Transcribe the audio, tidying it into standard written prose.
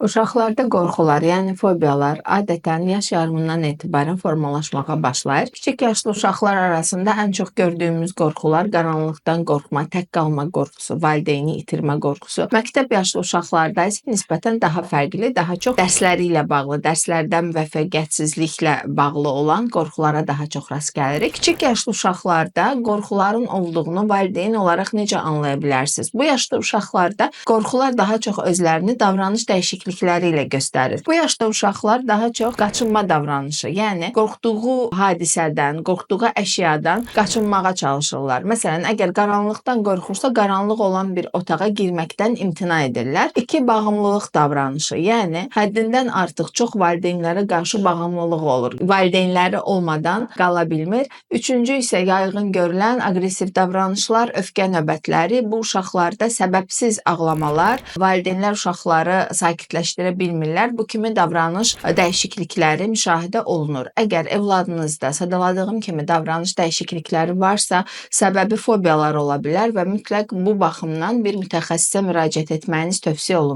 Uşaqlarda qorxular, yəni fobiyalar adətən yaş yarımından etibarən formalaşmağa başlayır. Kiçik yaşlı uşaqlar arasında ən çox gördüyümüz qorxular qaranlıqdan qorxma, tək qalma qorxusu, valideyni itirmə qorxusu. Məktəb yaşlı uşaqlarda isə nisbətən daha fərqli, daha çox dərsləri ilə bağlı, dərslərdən müvəffəqiyyətsizliklə bağlı olan qorxulara daha çox rast gəlirik. Kiçik yaşlı uşaqlarda qorxuların olduğunu valideyn olaraq necə anlaya bilərsiniz? Bu yaşda uşaqlarda qorxular daha çox özlərini davranış dəyişiklikləri ilə göstərir. Bu yaşda uşaqlar daha çox qaçınma davranışı, yəni qorxduğu hadisədən, qorxduğu əşyadan qaçınmağa çalışırlar. Məsələn, əgər qaranlıqdan qorxursa, qaranlıq olan bir otağa girməkdən imtina edirlər. 2. Bağımlılıq davranışı, yəni həddindən artıq çox valideynlərə qarşı bağımlılığı olur. Valideynləri olmadan qala bilmir. 3-cü isə yayğın görülən aqressiv davranışlar, öfkə növbətləri, bu uşaqlarda səbəbsiz ağlamalar, valideynlər uşaqları sakitləşdirə bilmirlər. Bu kimi davranış dəyişiklikləri müşahidə olunur. Əgər evladınızda sadaladığım kimi davranış dəyişiklikləri varsa, səbəbi fobiyalar ola bilər və mütləq bu baxımdan bir mütəxəssisə müraciət etməyiniz tövsiyə olunur.